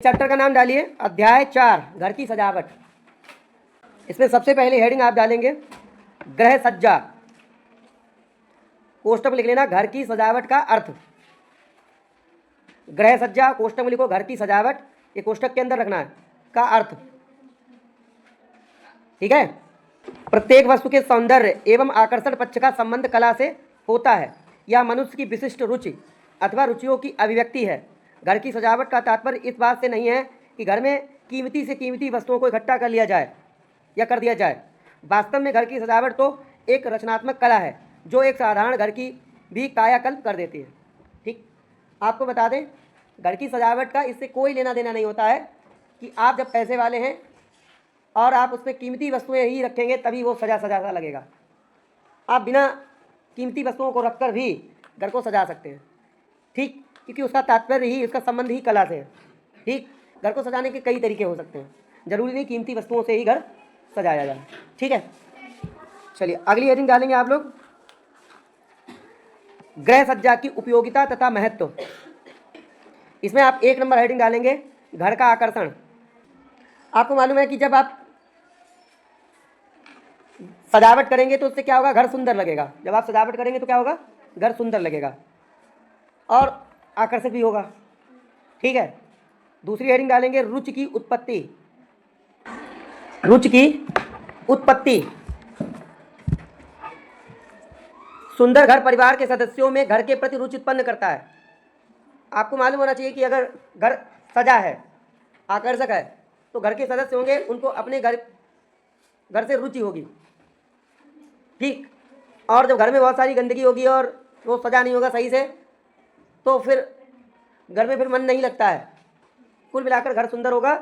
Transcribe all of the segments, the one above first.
Chapter का नाम डालिए अध्याय 4 घर की सजावट। इसमें सबसे पहले हेडिंग आप डालेंगे गृह सज्जा। कोष्टक में लिख लेना घर की सजावट का अर्थ। गृह सज्जा कोष्टक में लिखो घर की सजावट, ये कोष्टक के अंदर रखना है, का अर्थ। ठीक है। प्रत्येक वस्तु के सौंदर्य एवं आकर्षण पक्ष का संबंध कला से होता है। यह मनुष्य की विशिष्ट रुचि अथवा रुचियों की अभिव्यक्ति है। घर की सजावट का तात्पर्य इस बात से नहीं है कि घर में कीमती से कीमती वस्तुओं को इकट्ठा कर लिया जाए या कर दिया जाए। वास्तव में घर की सजावट तो एक रचनात्मक कला है जो एक साधारण घर की भी कायाकल्प कर देती है। ठीक, आपको बता दें घर की सजावट का इससे कोई लेना देना नहीं होता है कि आप जब पैसे वाले हैं और आप उसमें कीमती वस्तुएं ही रखेंगे तभी वो सजा सजा सा लगेगा। आप बिना कीमती वस्तुओं को रखकर भी घर को सजा सकते हैं। ठीक, क्योंकि उसका तात्पर्य ही, उसका संबंध ही कला से है। ठीक, घर को सजाने के कई तरीके हो सकते हैं, जरूरी नहीं कीमती वस्तुओं से ही घर सजाया जाए। ठीक है, चलिए अगली हेडिंग डालेंगे आप लोग गृह सज्जा की उपयोगिता तथा महत्व। इसमें आप 1 नंबर हेडिंग डालेंगे घर का आकर्षण। आपको मालूम है कि जब आप सजावट करेंगे तो उससे क्या होगा, घर सुंदर लगेगा। जब आप सजावट करेंगे तो क्या होगा, घर सुंदर लगेगा और आकर्षक भी होगा। ठीक है, दूसरी हेडिंग डालेंगे रुचि की उत्पत्ति। रुचि की उत्पत्ति, सुंदर घर परिवार के सदस्यों में घर के प्रति रुचि उत्पन्न करता है। आपको मालूम होना चाहिए कि अगर घर सजा है, आकर्षक है, तो घर के सदस्य होंगे उनको अपने घर से रुचि होगी। ठीक, और जब घर में बहुत सारी गंदगी होगी और वो सजा नहीं होगा सही से तो फिर घर में फिर मन नहीं लगता है। कुल मिलाकर घर सुंदर होगा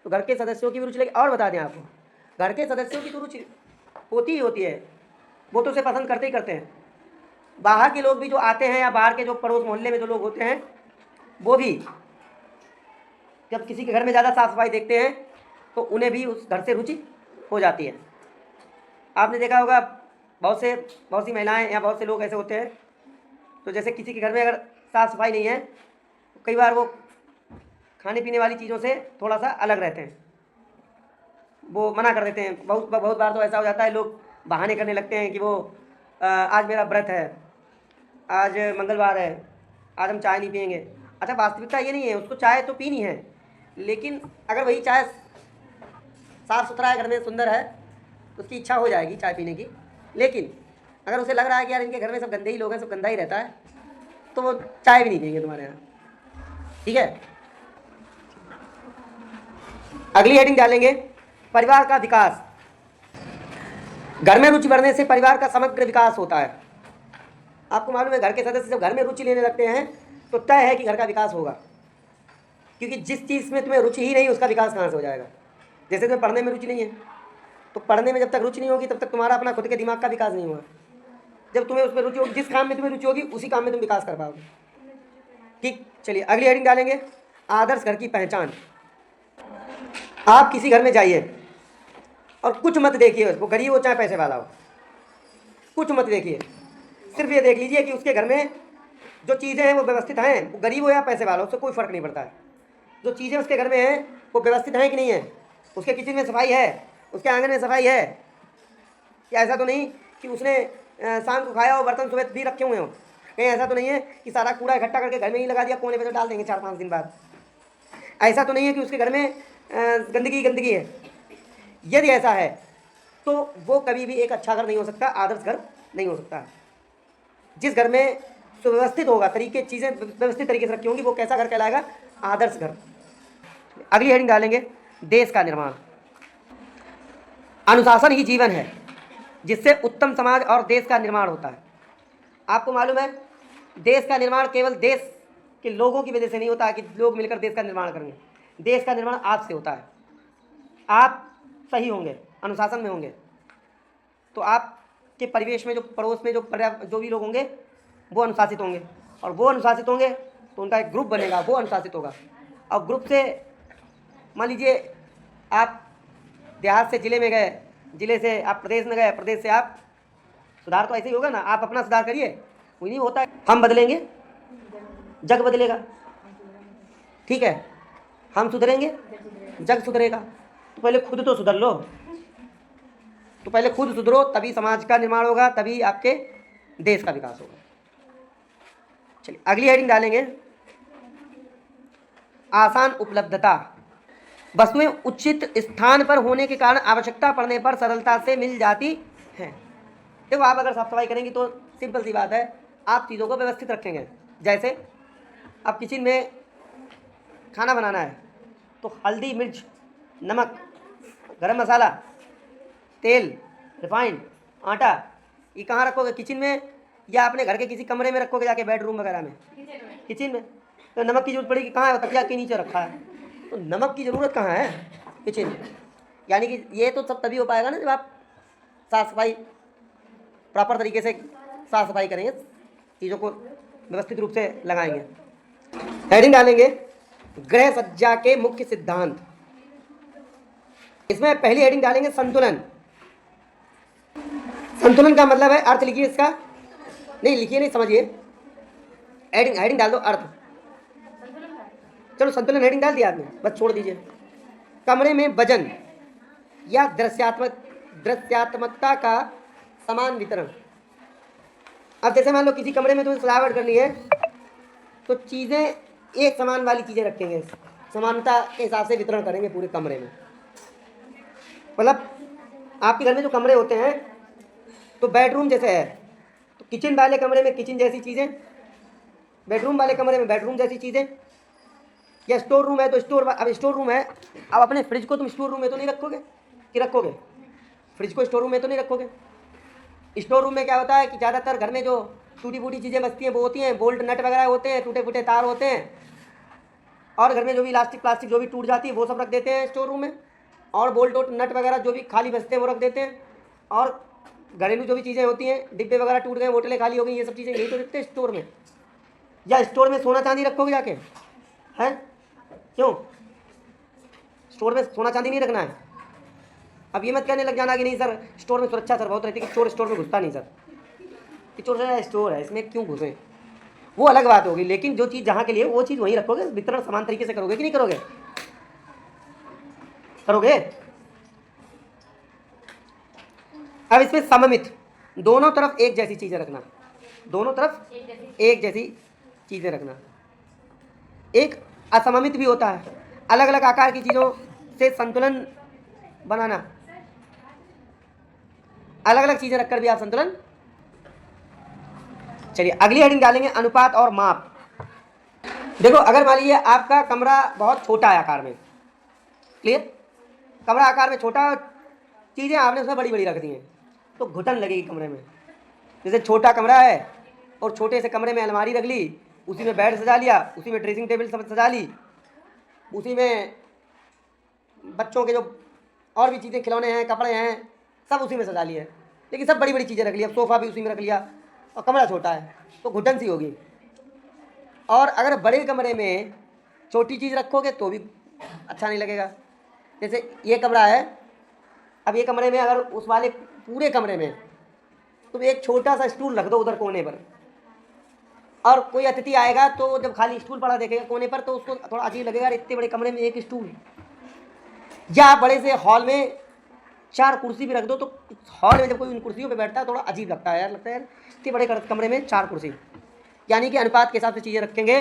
तो घर के सदस्यों की भी रुचि लगेगी। और बता दें आपको, घर के सदस्यों की तो रुचि होती ही होती है, वो तो उसे पसंद करते ही करते हैं। बाहर के लोग भी जो आते हैं या बाहर के जो पड़ोस मोहल्ले में जो लोग होते हैं वो भी जब किसी के घर में ज़्यादा साफ सफाई देखते हैं तो उन्हें भी उस घर से रुचि हो जाती है। आपने देखा होगा बहुत सी महिलाएं या बहुत से लोग ऐसे होते हैं तो जैसे किसी के घर में अगर साफ़ सफाई नहीं है तो कई बार वो खाने पीने वाली चीज़ों से थोड़ा सा अलग रहते हैं, वो मना कर देते हैं। बहुत बार तो ऐसा हो जाता है, लोग बहाने करने लगते हैं कि वो आज मेरा व्रत है, आज मंगलवार है, आज हम चाय नहीं पियेंगे। अच्छा, वास्तविकता ये नहीं है, उसको चाय तो पीनी है, लेकिन अगर वही चाय साफ़ सुथरा है, घर में सुंदर है तो उसकी इच्छा हो जाएगी चाय पीने की। लेकिन अगर उसे लग रहा है कि यार इनके घर में सब गंदे ही लोग हैं, सब गंदा ही रहता है, तो वो चाय भी नहीं पियेंगे तुम्हारे यहाँ। ठीक है, अगली हेडिंग डालेंगे परिवार का विकास। घर में रुचि बढ़ने से परिवार का समग्र विकास होता है। आपको मालूम है घर के सदस्य जब घर में रुचि लेने लगते हैं तो तय है कि घर का विकास होगा, क्योंकि जिस चीज़ में तुम्हें रुचि ही नहीं उसका विकास कहाँ से हो जाएगा। जैसे तुम्हें पढ़ने में रुचि नहीं है तो पढ़ने में जब तक रुचि नहीं होगी तब तक तुम्हारा अपना खुद के दिमाग का विकास नहीं होगा। जब तुम्हें उसमें रुचि होगी, जिस काम में तुम्हें रुचि होगी उसी काम में तुम विकास कर पाओगे। ठीक, चलिए अगली हेडिंग डालेंगे आदर्श घर की पहचान। आप किसी घर में जाइए और कुछ मत देखिए, वो गरीब हो चाहे पैसे वाला हो, कुछ मत देखिए, सिर्फ ये देख लीजिए कि उसके घर में जो चीज़ें हैं वो व्यवस्थित हैं। वो गरीब हो या पैसे वाला हो उससे कोई फ़र्क नहीं पड़ता है। जो चीज़ें उसके घर में हैं वो व्यवस्थित हैं कि नहीं है, उसके किचन में सफाई है, उसके आंगन में सफाई है, या ऐसा तो नहीं कि उसने शाम को खाया हो बर्तन सुबह भी रखे हुए हों। कहीं ऐसा तो नहीं है कि सारा कूड़ा इकट्ठा करके घर में ही लगा दिया, कोने पे तो डाल देंगे 4-5 दिन बाद। ऐसा तो नहीं है कि उसके घर में गंदगी है। यदि ऐसा है तो वो कभी भी एक अच्छा घर नहीं हो सकता, आदर्श घर नहीं हो सकता। जिस घर में सुव्यवस्थित होगा, चीज़ें व्यवस्थित तरीके से रखी होंगी, वो कैसा घर कहलाएगा, आदर्श घर। अगली हेडिंग डालेंगे देश का निर्माण। अनुशासन ही जीवन है जिससे उत्तम समाज और देश का निर्माण होता है। आपको मालूम है देश का निर्माण केवल देश के लोगों की वजह से नहीं होता है कि लोग मिलकर देश का निर्माण करेंगे। देश का निर्माण आप से होता है। आप सही होंगे, अनुशासन में होंगे तो आपके परिवेश में, जो पड़ोस में जो भी लोग होंगे वो अनुशासित होंगे, और वो अनुशासित होंगे तो उनका एक ग्रुप बनेगा, वो अनुशासित होगा। और ग्रुप से मान लीजिए आप देहात से ज़िले में गए, ज़िले से आप प्रदेश में गए, प्रदेश से आप, सुधार तो ऐसे ही होगा ना। आप अपना सुधार करिए, कोई नहीं होता है, हम बदलेंगे जग बदलेगा। ठीक है, हम सुधरेंगे जग सुधरेगा। तो पहले खुद तो सुधर लो, तो पहले खुद सुधरो, तभी समाज का निर्माण होगा, तभी आपके देश का विकास होगा। चलिए अगली हेडिंग डालेंगे, आसान उपलब्धता। वस्तुएं उचित स्थान पर होने के कारण आवश्यकता पड़ने पर सरलता से मिल जाती हैं। देखो आप अगर साफ सफाई करेंगे तो सिंपल सी बात है, आप चीज़ों को व्यवस्थित रखेंगे। जैसे अब किचन में खाना बनाना है तो हल्दी, मिर्च, नमक, गरम मसाला, तेल, रिफाइंड, आटा, ये कहाँ रखोगे? किचन में, या अपने घर के किसी कमरे में रखोगे जाके, बेडरूम वगैरह में? किचन में। तो नमक की जरूरत पड़ेगी कहाँ है? तकिया के नीचे रखा है, तो नमक की ज़रूरत कहाँ है? किचन में। यानी कि ये तो सब तभी हो पाएगा ना जब आप साफ़ सफाई प्रॉपर तरीके से साफ़ सफाई करेंगे, चीज़ों को व्यवस्थित रूप से लगाएंगे। हेडिंग डालेंगे, गृह सज्जा के मुख्य सिद्धांत। इसमें पहली हेडिंग डालेंगे संतुलन। संतुलन का मतलब है, अर्थ लिखिए इसका, नहीं लिखिए नहीं, समझिए। हेडिंग डाल दो अर्थ। चलो संतुलन हेडिंग डाल दिया आपने, बस छोड़ दीजिए। कमरे में वजन या दृश्यात्मकता का समान वितरण। अब जैसे मान लो किसी कमरे में तुम्हें सजावट करनी है तो चीज़ें एक समान वाली चीज़ें रखेंगे, समानता के हिसाब से वितरण करेंगे पूरे कमरे में। मतलब आपके घर में जो कमरे होते हैं तो बेडरूम जैसे है, तो किचन वाले कमरे में किचन जैसी चीज़ें, बेडरूम वाले कमरे में बेडरूम जैसी चीज़ें, या स्टोर रूम है तो अब स्टोर रूम है, अब अपने फ्रिज को तुम स्टोर रूम में तो नहीं रखोगे कि रखोगे? फ्रिज को स्टोर रूम में तो नहीं रखोगे। स्टोर रूम में क्या होता है कि ज़्यादातर घर में जो टूटी फूटी चीज़ें बचती हैं वो होती हैं, बोल्ट नट वगैरह होते हैं, टूटे फूटे तार होते हैं, और घर में जो भी इलास्टिक प्लास्टिक जो भी टूट जाती है वो सब रख देते हैं स्टोर रूम में, और बोल्ट नट वगैरह जो भी खाली बचते हैं वो रख देते हैं, और घरेलू जो भी चीज़ें होती हैं, डिब्बे वगैरह टूट गए, बोतलें खाली हो गई, ये सब चीज़ें यही तो रखते हैं स्टोर में। या स्टोर में सोना चांदी रखोगे जाके? हैं? क्यों स्टोर में सोना चांदी नहीं रखना है? अब ये मत कहने लग जाना कि नहीं सर स्टोर में सुरक्षा सर बहुत रहती है कि चोर स्टोर में घुसता नहीं सर, कि चोर स्टोर है इसमें क्यों घुसे, वो अलग बात होगी। लेकिन जो चीज़ जहाँ के लिए वो चीज़ वहीं रखोगे, वितरण समान तरीके से करोगे कि नहीं करोगे? करोगे। अब इसमें सममित, दोनों तरफ एक जैसी चीज़ें रखना, दोनों तरफ एक जैसी चीज़ें रखना। एक असममित भी होता है, अलग अलग आकार की चीज़ों से संतुलन बनाना, अलग अलग चीज़ें रखकर भी आप संतुलन। चलिए अगली हेडिंग डालेंगे, अनुपात और माप। देखो अगर मान लीजिए आपका कमरा बहुत छोटा है आकार में, क्लियर, कमरा आकार में छोटा, चीज़ें आपने उसमें बड़ी बड़ी रख दी हैं तो घुटन लगेगी कमरे में। जैसे छोटा कमरा है और छोटे से कमरे में अलमारी रख ली, उसी में बेड सजा लिया, उसी में ड्रेसिंग टेबल सब सजा ली, उसी में बच्चों के जो और भी चीज़ें, खिलौने हैं, कपड़े हैं, सब उसी में सजा लिए, लेकिन सब बड़ी बड़ी चीज़ें रख ली, अब सोफ़ा भी उसी में रख लिया, और कमरा छोटा है तो घुटन सी होगी। और अगर बड़े कमरे में छोटी चीज़ रखोगे तो भी अच्छा नहीं लगेगा। जैसे ये कमरा है, अब ये कमरे में अगर उस वाले पूरे कमरे में तुम एक छोटा सा स्टूल रख दो उधर कोने पर, और कोई अतिथि आएगा तो जब खाली स्टूल पड़ा देखेगा कोने पर तो उसको थोड़ा अजीब लगेगा, इतने बड़े कमरे में एक स्टूल। या बड़े से हॉल में 4 कुर्सी भी रख दो, तो हॉल में जब कोई उन कुर्सियों पे बैठता है थोड़ा अजीब लगता है, यार लगता है यार इतने बड़े कमरे में 4 कुर्सी। यानी कि अनुपात के हिसाब से चीज़ें रखेंगे,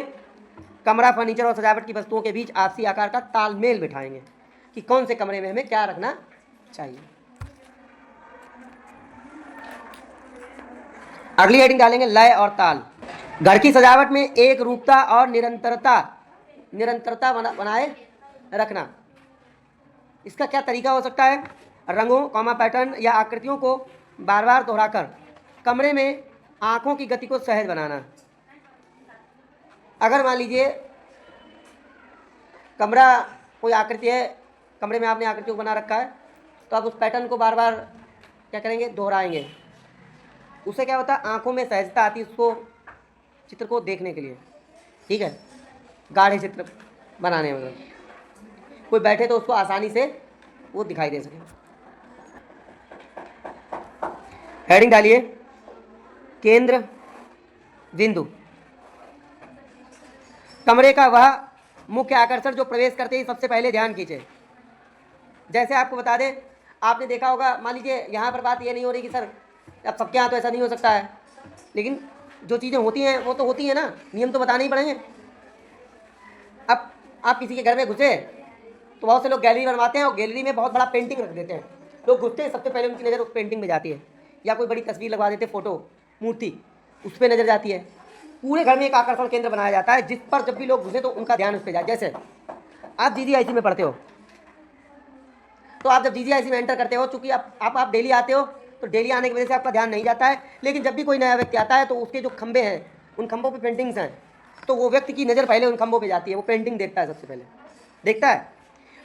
कमरा, फर्नीचर और सजावट की वस्तुओं के बीच आपसी आकार का तालमेल बिठाएंगे कि कौन से कमरे में हमें क्या रखना चाहिए। अगली हेडिंग डालेंगे, लय और ताल। घर की सजावट में एक रूपता और निरंतरता बनाए रखना। इसका क्या तरीका हो सकता है? रंगों, पैटर्न या आकृतियों को बार बार दोहराकर कमरे में आंखों की गति को सहज बनाना। अगर मान लीजिए कमरा कोई आकृति है, कमरे में आपने आकृतियों को बना रखा है, तो आप उस पैटर्न को बार बार क्या करेंगे? दोहराएंगे। उससे क्या होता है? आंखों में सहजता आती है उसको, चित्र को देखने के लिए, ठीक है, गाढ़े चित्र बनाने में, कोई बैठे तो उसको आसानी से वो दिखाई दे सके। हेडिंग डालिए, केंद्र बिंदु। कमरे का वह मुख्य आकर्षण जो प्रवेश करते ही सबसे पहले ध्यान खींचे। जैसे आपको बता दें, आपने देखा होगा, मान लीजिए यहाँ पर बात ये नहीं हो रही कि सर अब सबके यहाँ तो ऐसा नहीं हो सकता है, लेकिन जो चीज़ें होती हैं वो तो होती हैं ना, नियम तो बताने ही पड़ेंगे। अब आप किसी के घर में घुसे तो बहुत से लोग गैलरी बनवाते हैं और गैलरी में बहुत बड़ा पेंटिंग रख देते हैं। लोग घुसते हैं सबसे पहले उनकी नज़र उस पेंटिंग में जाती है, या कोई बड़ी तस्वीर लगवा देते, फोटो, मूर्ति, उस पर नज़र जाती है। पूरे घर में एक आकर्षण केंद्र बनाया जाता है जिस पर जब भी लोग घुसे तो उनका ध्यान उस पर जाए। जैसे आप GGIC में पढ़ते हो, तो आप जब GGIC में एंटर करते हो, चूँकि आप डेली आते हो, तो डेली आने की वजह से आपका ध्यान नहीं जाता है, लेकिन जब भी कोई नया व्यक्ति आता है तो उसके जो खंबे हैं, उन खंभों पे पेंटिंग्स हैं, तो वो व्यक्ति की नज़र पहले उन खंभों पे जाती है। वो पेंटिंग देखता है, सबसे पहले देखता है,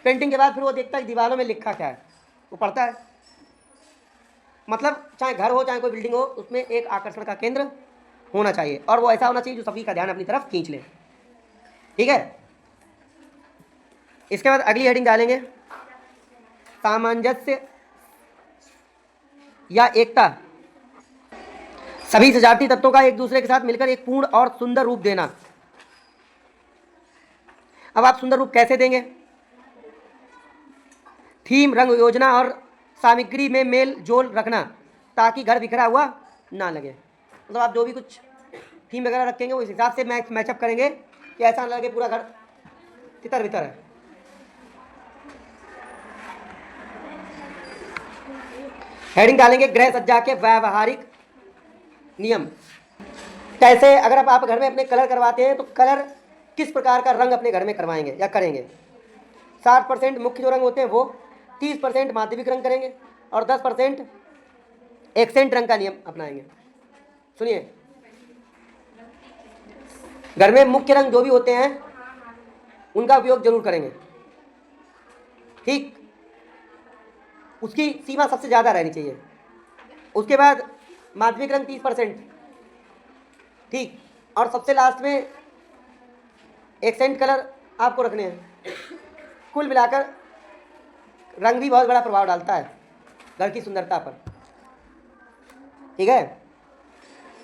पेंटिंग के बाद फिर वो देखता है दीवारों में लिखा क्या है, वो पढ़ता है। मतलब चाहे घर हो चाहे कोई बिल्डिंग हो, उसमें एक आकर्षण का केंद्र होना चाहिए, और वो ऐसा होना चाहिए जो सभी का ध्यान अपनी तरफ खींच ले। ठीक है, इसके बाद अगली हेडिंग डालेंगे, सामंजस्य या एकता। सभी सजावटी तत्वों का एक दूसरे के साथ मिलकर एक पूर्ण और सुंदर रूप देना। अब आप सुंदर रूप कैसे देंगे? थीम, रंग योजना और सामग्री में मेल जोल रखना ताकि घर बिखरा हुआ ना लगे। मतलब आप जो भी कुछ थीम वगैरह रखेंगे उस हिसाब से मैचअप करेंगे कि ऐसा ना लगे पूरा घर तितर बितर है। हेडिंग डालेंगे, गृह सज्जा के व्यावहारिक नियम। कैसे, अगर आप घर में अपने कलर करवाते हैं तो कलर किस प्रकार का रंग अपने घर में करवाएंगे या करेंगे। 60% मुख्य जो रंग होते हैं वो, 30% माध्यमिक रंग करेंगे और 10% एक्सेंट रंग का नियम अपनाएंगे। सुनिए, घर में मुख्य रंग जो भी होते हैं उनका उपयोग जरूर करेंगे, ठीक, उसकी सीमा सबसे ज़्यादा रहनी चाहिए। उसके बाद माध्यमिक रंग 30%, ठीक, और सबसे लास्ट में एक्सेंट कलर आपको रखने हैं। कुल मिलाकर रंग भी बहुत बड़ा प्रभाव डालता है घर की सुंदरता पर। ठीक है,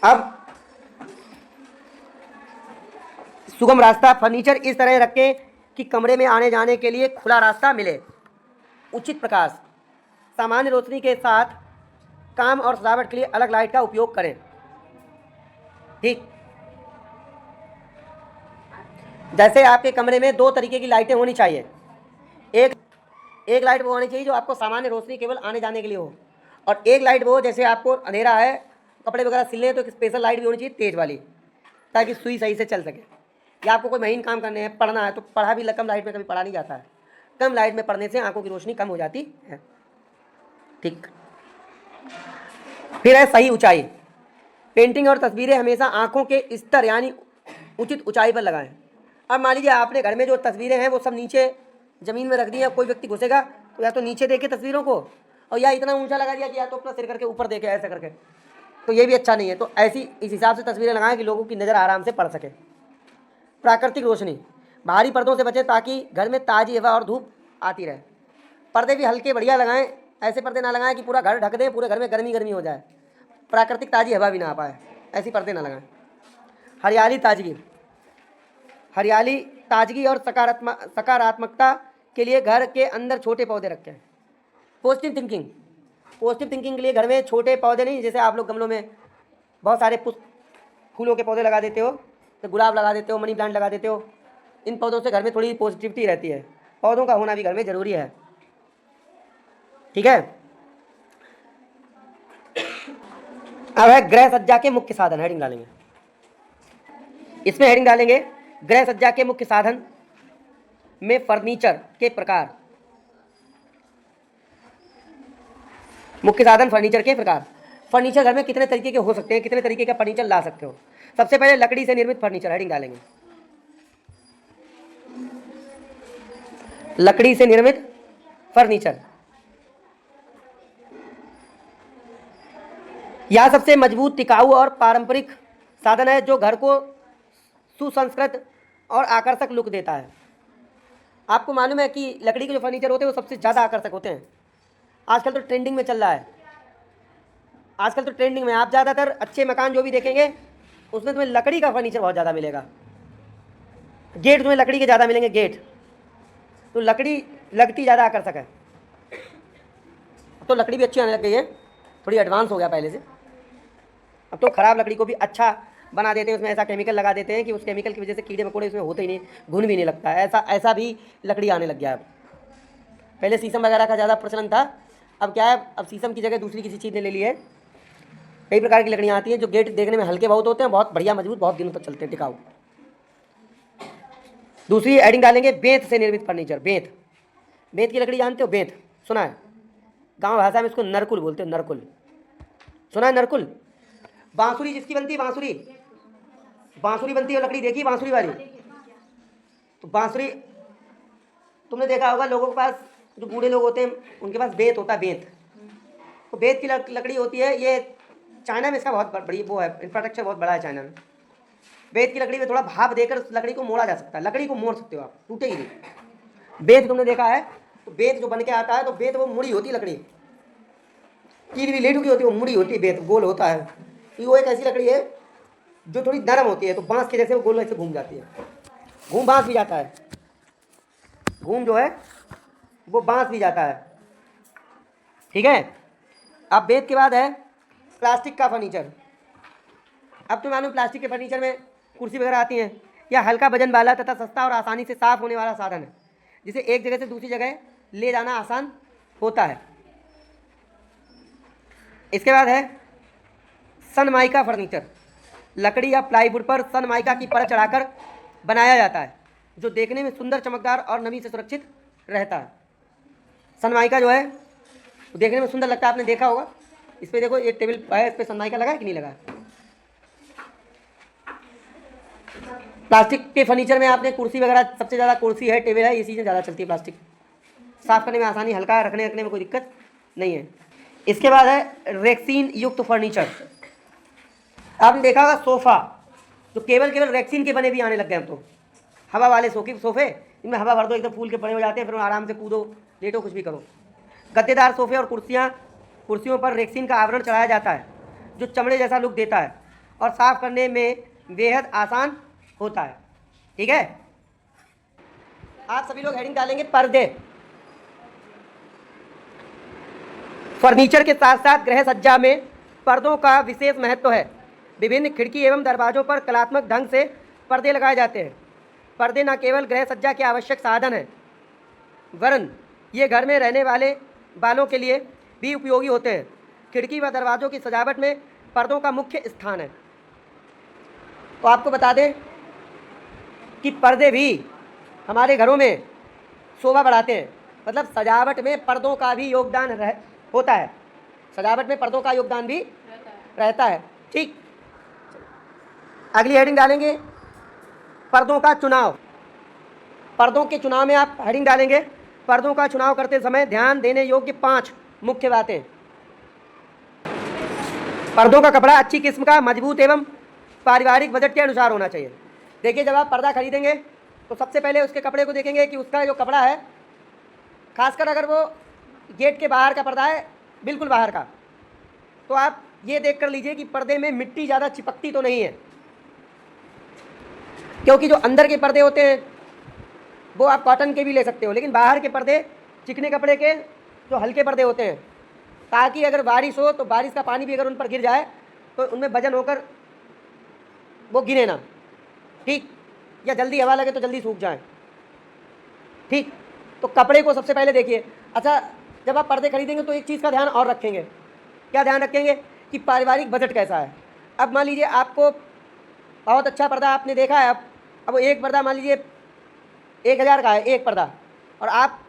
अब सुगम रास्ता, फर्नीचर इस तरह रखें कि कमरे में आने जाने के लिए खुला रास्ता मिले। उचित प्रकाश, सामान्य रोशनी के साथ काम और सजावट के लिए अलग लाइट का उपयोग करें। ठीक, जैसे आपके कमरे में 2 तरीके की लाइटें होनी चाहिए। एक लाइट वो होनी चाहिए जो आपको सामान्य रोशनी केवल आने जाने के लिए हो, और एक लाइट वो जैसे आपको अंधेरा है, कपड़े वगैरह सिलने हैं, तो एक स्पेशल लाइट भी होनी चाहिए तेज वाली, ताकि सुई सही से चल सके। या आपको कोई महीन काम करने हैं, पढ़ना है, तो पढ़ा भी कम लाइट में कभी पढ़ा नहीं जाता है। कम लाइट में पढ़ने से आंखों की रोशनी कम हो जाती है। ठीक, फिर है सही ऊंचाई। पेंटिंग और तस्वीरें हमेशा आंखों के स्तर यानी उचित ऊंचाई पर लगाएं। अब मान लीजिए आपने घर में जो तस्वीरें हैं वो सब नीचे ज़मीन में रख दी है, कोई व्यक्ति घुसेगा तो या तो नीचे देखे तस्वीरों को, और या इतना ऊंचा लगा दिया कि या तो अपना सिर करके ऊपर देखे ऐसा करके, तो ये भी अच्छा नहीं है। तो ऐसी इस हिसाब से तस्वीरें लगाएं कि लोगों की नज़र आराम से पड़ सके। प्राकृतिक रोशनी, भारी पर्दों से बचें ताकि घर में ताज़ी हवा और धूप आती रहे। पर्दे भी हल्के बढ़िया लगाएं, ऐसे पर्दे ना लगाएं कि पूरा घर ढक दें, पूरे घर में गर्मी गर्मी हो जाए, प्राकृतिक ताज़ी हवा भी ना आ पाए, ऐसी पर्दे ना लगाएं। हरियाली, ताजगी, हरियाली, ताजगी और सकारात्मकता के लिए घर के अंदर छोटे पौधे रखें। पॉजिटिव थिंकिंग, पॉजिटिव थिंकिंग के लिए घर में छोटे पौधे नहीं, जैसे आप लोग गमलों में बहुत सारे फूलों के पौधे लगा देते हो, तो गुलाब लगा देते हो, मनी प्लांट लगा देते हो, इन पौधों से घर में थोड़ी पॉजिटिविटी रहती है। पौधों का होना भी घर में ज़रूरी है। ठीक है, अब है गृह सज्जा के मुख्य साधन। हेडिंग डालेंगे, इसमें हेडिंग डालेंगे, गृह सज्जा के मुख्य साधन में फर्नीचर के प्रकार। मुख्य साधन फर्नीचर के प्रकार। फर्नीचर घर में कितने तरीके के हो सकते हैं, कितने तरीके का फर्नीचर ला सकते हो। सबसे पहले लकड़ी से निर्मित फर्नीचर। हेडिंग डालेंगे, लकड़ी से निर्मित फर्नीचर। यह सबसे मजबूत, टिकाऊ और पारंपरिक साधन है जो घर को सुसंस्कृत और आकर्षक लुक देता है। आपको मालूम है कि लकड़ी के जो फर्नीचर होते हैं वो सबसे ज़्यादा आकर्षक होते हैं। आजकल तो ट्रेंडिंग में चल रहा है, आजकल तो ट्रेंडिंग में आप ज़्यादातर अच्छे मकान जो भी देखेंगे उसमें तुम्हें लकड़ी का फर्नीचर बहुत ज़्यादा मिलेगा। गेट तुम्हें लकड़ी के ज़्यादा मिलेंगे, गेट तो लकड़ी लगती ज़्यादा आकर्षक है। अब तो लकड़ी भी अच्छी आने लग गई है, थोड़ी एडवांस हो गया पहले से। अब तो ख़राब लकड़ी को भी अच्छा बना देते हैं, उसमें ऐसा केमिकल लगा देते हैं कि उस केमिकल की वजह से कीड़े मकोड़े उसमें होते ही नहीं, घुन भी नहीं लगता है। ऐसा भी लकड़ी आने लग गया है। पहले शीशम वगैरह का ज़्यादा प्रचलन था, अब क्या है, अब शीशम की जगह दूसरी किसी चीज़ ने ले ली है। कई प्रकार की लकड़ियाँ आती हैं जो गेट देखने में हल्के बहुत होते हैं, बहुत बढ़िया मजबूत, बहुत दिनों तक चलते हैं, टिकाऊ। दूसरी एडिंग डालेंगे, बेंत से निर्मित फर्नीचर। बेंत, बेंत की लकड़ी जानते हो? बेंत सुना है, गांव भाषा में इसको नरकुल बोलते हो। नरकुल सुना है? नरकुल बांसुरी जिसकी बनती है, बांसुरी, बांसुरी बनती है लकड़ी, देखी बांसुरी वाली? तो बांसुरी तुमने देखा होगा, लोगों के पास, जो बूढ़े लोग होते हैं उनके पास बेंत होता है। बेंत तो बेंत की लकड़ी होती है। ये चाइना में इसका बहुत बड़ी वो है, इंफ्रास्ट्रक्चर बहुत बड़ा है चाइना में। बेंत की लकड़ी में थोड़ा भाप देकर उस लकड़ी को मोड़ा जा सकता है, लकड़ी को मोड़ सकते हो आप, टूटेगी नहीं। बेंत तुमने देखा है, तो बेंत जो बन के आता है, तो बेंत वो मुड़ी होती है लकड़ी, कील भी लेटू की होती है, वो मुड़ी होती है, बेंत गोल होता है। कि वो एक ऐसी लकड़ी है जो थोड़ी नरम होती है, तो बांस के जैसे वो गोल ऐसे घूम जाती है। घूम बांस भी जाता है, घूम जो है वो बांस भी जाता है। ठीक है। अब बेंत के बाद है प्लास्टिक का फर्नीचर। अब तो मालूम प्लास्टिक के फर्नीचर में कुर्सी वगैरह आती हैं। यह हल्का वजन वाला तथा सस्ता और आसानी से साफ होने वाला साधन है, जिसे एक जगह से दूसरी जगह ले जाना आसान होता है। इसके बाद है सनमाइका फर्नीचर। लकड़ी या प्लाईवुड पर सनमाइका की परत चढ़ाकर बनाया जाता है, जो देखने में सुंदर, चमकदार और नमी से सुरक्षित रहता है। सनमाइका जो है वो देखने में सुंदर लगता है, आपने देखा होगा। इस पर देखो, ये टेबल है, इस पर सनमाइका लगा है कि नहीं लगा? प्लास्टिक के फर्नीचर में आपने कुर्सी वगैरह, सबसे ज़्यादा कुर्सी है, टेबल है, ये चीज़ें ज़्यादा चलती है। प्लास्टिक साफ़ करने में आसानी, हल्का रखने में कोई दिक्कत नहीं है। इसके बाद है रेक्सीन युक्त फर्नीचर। आपने देखा होगा सोफ़ा, जो केवल रेक्सीन के बने भी आने लग गए। हम तो हवा वाले सोफ़े, इनमें हवा भर दो, एकदम फूल के बड़े हो जाते हैं, फिर आराम से कूदो, लेटो, कुछ भी करो। गद्देदार सोफ़े और कुर्सियों पर रेक्सीन का आवरण चढ़ाया जाता है, जो चमड़े जैसा लुक देता है और साफ़ करने में बेहद आसान होता है। ठीक है। आप सभी लोग हेडिंग डालेंगे पर्दे। फर्नीचर के साथ साथ गृह सज्जा में पर्दों का विशेष महत्व है। विभिन्न खिड़की एवं दरवाजों पर कलात्मक ढंग से पर्दे लगाए जाते हैं। पर्दे न केवल गृह सज्जा के आवश्यक साधन हैं, वरन ये घर में रहने वालों के लिए भी उपयोगी होते हैं। खिड़की व दरवाजों की सजावट में पर्दों का मुख्य स्थान है। तो आपको बता दें कि पर्दे भी हमारे घरों में शोभा बढ़ाते हैं, मतलब सजावट में पर्दों का भी योगदान होता है। सजावट में पर्दों का योगदान भी रहता है। ठीक। अगली हेडिंग डालेंगे पर्दों का चुनाव। पर्दों के चुनाव में आप हेडिंग डालेंगे पर्दों का चुनाव करते समय ध्यान देने योग्य 5 मुख्य बातें। पर्दों का कपड़ा अच्छी किस्म का, मजबूत एवं पारिवारिक बजट के अनुसार होना चाहिए। देखिए, जब आप पर्दा खरीदेंगे तो सबसे पहले उसके कपड़े को देखेंगे कि उसका जो कपड़ा है, खासकर अगर वो गेट के बाहर का पर्दा है, बिल्कुल बाहर का, तो आप ये देख कर लीजिए कि पर्दे में मिट्टी ज़्यादा चिपकती तो नहीं है। क्योंकि जो अंदर के पर्दे होते हैं वो आप कॉटन के भी ले सकते हो, लेकिन बाहर के पर्दे चिकने कपड़े के, जो हल्के पर्दे होते हैं, ताकि अगर बारिश हो तो बारिश का पानी भी अगर उन पर गिर जाए तो उनमें वजन होकर वो गिरे ना। ठीक। या जल्दी हवा लगे तो जल्दी सूख जाए। ठीक। तो कपड़े को सबसे पहले देखिए। अच्छा, जब आप पर्दे खरीदेंगे तो एक चीज़ का ध्यान और रखेंगे। क्या ध्यान रखेंगे? कि पारिवारिक बजट कैसा है। अब मान लीजिए आपको बहुत अच्छा पर्दा आपने देखा है, अब वो एक पर्दा मान लीजिए 1000 का है एक पर्दा, और आप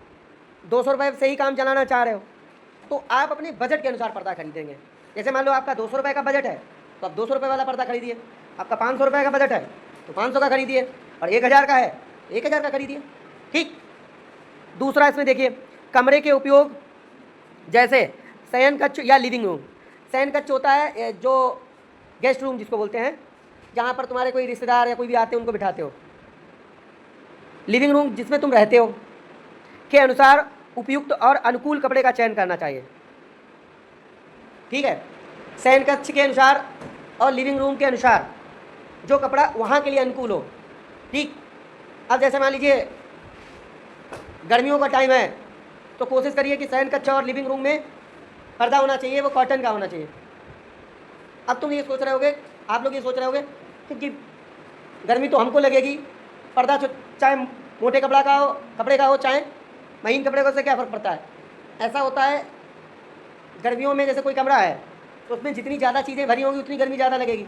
200 रुपये से ही काम चलाना चाह रहे हो, तो आप अपने बजट के अनुसार पर्दा खरीदेंगे। जैसे मान लो आपका 200 रुपये का बजट है तो आप 200 रुपये वाला पर्दा खरीदिए। आपका 500 रुपये का बजट है तो 500 का खरीदिए, और 1000 का है तो 1000 का खरीदिए। ठीक। दूसरा, इसमें देखिए कमरे के उपयोग, जैसे शयन कक्ष या लिविंग रूम। शयन कक्ष होता है जो गेस्ट रूम जिसको बोलते हैं, जहाँ पर तुम्हारे कोई रिश्तेदार या कोई भी आते हैं उनको बिठाते हो। लिविंग रूम जिसमें तुम रहते हो के अनुसार उपयुक्त और अनुकूल कपड़े का चयन करना चाहिए। ठीक है। शयन कक्ष के अनुसार और लिविंग रूम के अनुसार जो कपड़ा वहाँ के लिए अनुकूल हो। ठीक। अब जैसे मान लीजिए गर्मियों का टाइम है तो कोशिश करिए कि शयन कक्ष और लिविंग रूम में पर्दा होना चाहिए, वो कॉटन का होना चाहिए। अब तुम ये सोच रहे होगे, आप लोग ये सोच रहे होगे कि गर्मी तो हमको लगेगी, पर्दा चाहे मोटे कपड़े का हो चाहे महीन कपड़े का, उससे क्या फ़र्क पड़ता है। ऐसा होता है गर्मियों में, जैसे कोई कमरा है तो उसमें जितनी ज़्यादा चीज़ें भरी होंगी उतनी गर्मी ज़्यादा लगेगी।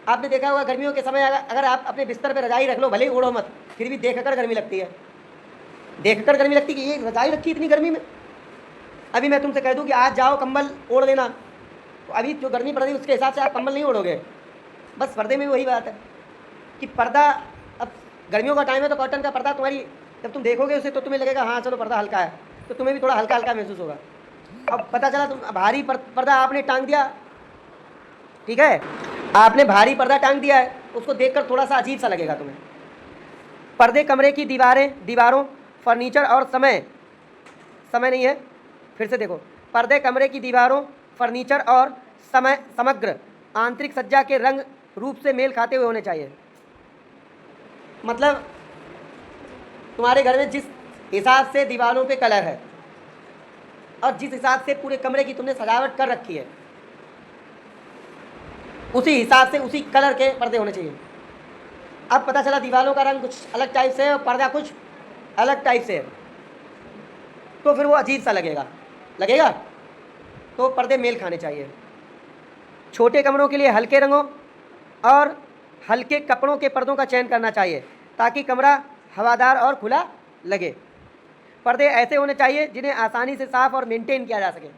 आपने देखा होगा गर्मियों के समय अगर आप अपने बिस्तर पर रजाई रख लो, भले ही ओढ़ो मत, फिर भी देख कर गर्मी लगती है, देख कर गर्मी लगती है कि ये रजाई रखी इतनी गर्मी में। अभी मैं तुमसे कह दूं कि आज जाओ कंबल ओढ़ लेना, तो अभी जो गर्मी पड़ रही है उसके हिसाब से आप कंबल नहीं ओढ़ोगे। बस पर्दे में भी वही बात है कि पर्दा, अब गर्मियों का टाइम है तो कॉटन का पर्दा तुम्हारी, जब तुम देखोगे उसे तो तुम्हें लगेगा हाँ चलो पर्दा हल्का है, तो तुम्हें भी थोड़ा हल्का हल्का महसूस होगा। अब पता चला तुम भारी पर्दा आपने टांग दिया, ठीक है, आपने भारी पर्दा टांग दिया है, उसको देखकर थोड़ा सा अजीब सा लगेगा तुम्हें। पर्दे कमरे की दीवारों, फर्नीचर और समय नहीं है, फिर से देखो, पर्दे कमरे की दीवारों, फर्नीचर और समग्र आंतरिक सज्जा के रंग रूप से मेल खाते हुए होने चाहिए। मतलब तुम्हारे घर में जिस हिसाब से दीवारों पे कलर है और जिस हिसाब से पूरे कमरे की तुमने सजावट कर रखी है, उसी हिसाब से उसी कलर के पर्दे होने चाहिए। अब पता चला दीवारों का रंग कुछ अलग टाइप से है और पर्दा कुछ अलग टाइप से है, तो फिर वो अजीब सा लगेगा, तो पर्दे मेल खाने चाहिए। छोटे कमरों के लिए हल्के रंगों और हल्के कपड़ों के पर्दों का चयन करना चाहिए ताकि कमरा हवादार और खुला लगे। पर्दे ऐसे होने चाहिए जिन्हें आसानी से साफ और मेंटेन किया जा सके।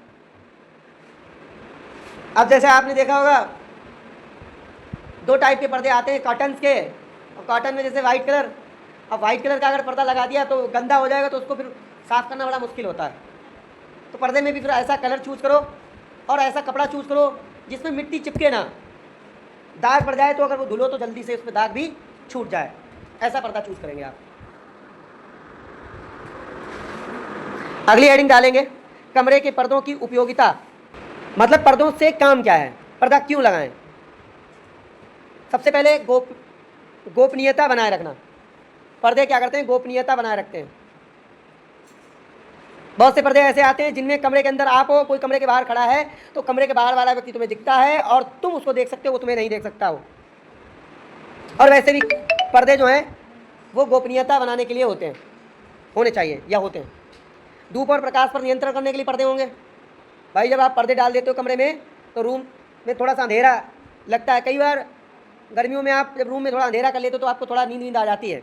अब जैसे आपने देखा होगा दो टाइप के पर्दे आते हैं कॉटन के, और कॉटन में जैसे वाइट कलर, अब वाइट कलर का अगर पर्दा लगा दिया तो गंदा हो जाएगा, तो उसको फिर साफ़ करना बड़ा मुश्किल होता है। तो पर्दे में भी फिर ऐसा कलर चूज़ करो और ऐसा कपड़ा चूज़ करो जिसमें मिट्टी चिपके ना, दाग पड़ जाए तो अगर वो धुलो तो जल्दी से उसमें दाग भी छूट जाए, ऐसा पर्दा चूज़ करेंगे आप। अगली हेडिंग डालेंगे कमरे के पर्दों की उपयोगिता, मतलब पर्दों से काम क्या है, पर्दा क्यों लगाएं। सबसे पहले गोपनीयता बनाए रखना। पर्दे क्या करते हैं, गोपनीयता बनाए रखते हैं। बहुत से पर्दे ऐसे आते हैं जिनमें कमरे के अंदर आप हो, कोई कमरे के बाहर खड़ा है तो कमरे के बाहर वाला व्यक्ति तुम्हें दिखता है और तुम उसको देख सकते हो, वो तुम्हें नहीं देख सकता हो। और वैसे भी पर्दे जो हैं वो गोपनीयता बनाने के लिए होने चाहिए या होते हैं। धूप और प्रकाश पर नियंत्रण करने के लिए पर्दे होंगे। भाई जब आप पर्दे डाल देते हो कमरे में तो रूम में थोड़ा सा अंधेरा लगता है। कई बार गर्मियों में आप जब रूम में थोड़ा अंधेरा कर लेते हो तो आपको थोड़ा नींद आ जाती है,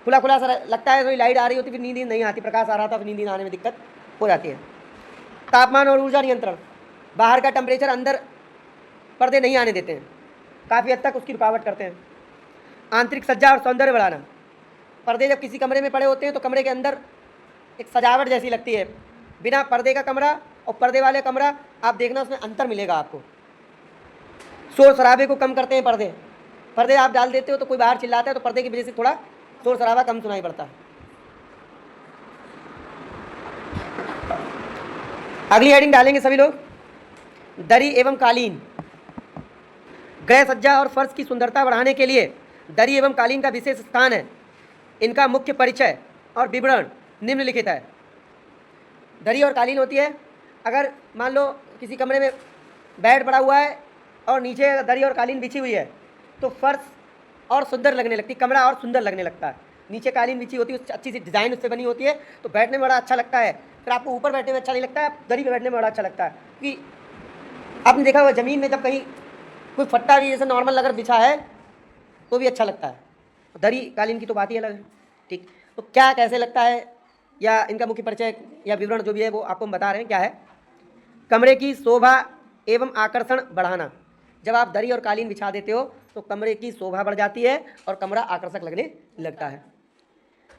खुला सा लगता है, थोड़ी लाइट आ रही होती, फिर नींद नहीं आती, प्रकाश आ रहा था, फिर नींद आने में दिक्कत हो जाती है। तापमान और ऊर्जा नियंत्रण, बाहर का टेम्परेचर अंदर पर्दे नहीं आने देते हैं, काफ़ी हद तक उसकी रुकावट करते हैं। आंतरिक सज्जा और सौंदर्य बढ़ाना, पर्दे जब किसी कमरे में पड़े होते हैं तो कमरे के अंदर एक सजावट जैसी लगती है। बिना पर्दे का कमरा और पर्दे वाले कमरा आप देखना, उसमें अंतर मिलेगा आपको। शोर शराबे को कम करते हैं पर्दे आप डाल देते हो तो कोई बाहर चिल्लाता है तो पर्दे की वजह से थोड़ा शोर शराबा कम सुनाई पड़ता है। अगली हेडिंग डालेंगे सभी लोग, दरी एवं कालीन। गृह सज्जा और फर्श की सुंदरता बढ़ाने के लिए दरी एवं कालीन का विशेष स्थान है। इनका मुख्य परिचय और विवरण निम्नलिखित है। दरी और कालीन होती है, अगर मान लो किसी कमरे में बेड पड़ा हुआ है और नीचे दरी और कालीन बिछी हुई है तो फर्श और सुंदर लगने लगती, कमरा और सुंदर लगने लगता है। नीचे कालीन बिछी होती है, अच्छी सी डिज़ाइन उससे बनी होती है तो बैठने में बड़ा अच्छा लगता है। फिर आपको ऊपर बैठने में अच्छा नहीं लगता है, दरी पे बैठने में बड़ा अच्छा लगता है। क्योंकि आपने देखा हुआ ज़मीन में जब कहीं कोई फट्टा भी जैसे नॉर्मल अगर बिछा है तो भी अच्छा लगता है, दरी कालीन की तो बात ही अलग है। ठीक, तो क्या कैसे लगता है या इनका मुख्य परिचय या विवरण जो भी है वो आपको हम बता रहे हैं। क्या है, कमरे की शोभा एवं आकर्षण बढ़ाना। जब आप दरी और कालीन बिछा देते हो तो कमरे की शोभा बढ़ जाती है और कमरा आकर्षक लगने लगता है।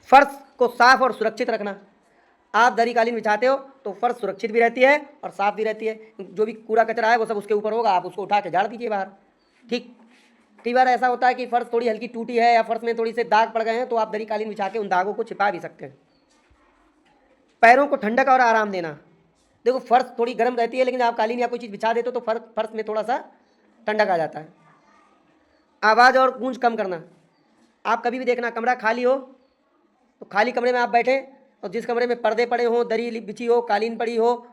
फर्श को साफ और सुरक्षित रखना, आप दरी कालीन बिछाते हो तो फर्श सुरक्षित भी रहती है और साफ भी रहती है। जो भी कूड़ा कचरा है वो सब उसके ऊपर होगा, आप उसको उठा के झाड़ दीजिए बाहर। ठीक, कई बार ऐसा होता है कि फर्श थोड़ी हल्की टूटी है या फर्श में थोड़ी से दाग पड़ गए हैं तो आप दरी कालीन बिछा के उन दागों को छिपा भी सकते हैं। पैरों को ठंडक और आराम देना, देखो फर्श थोड़ी गर्म रहती है लेकिन आप कालीन या कोई चीज़ बिछा देते हो तो फर्श में थोड़ा सा ठंडक आ जाता है। आवाज़ और गूंज कम करना, आप कभी भी देखना कमरा खाली हो तो खाली कमरे में आप बैठे और जिस कमरे में पर्दे पड़े हों, दरी बिछी हो, कालीन पड़ी हो,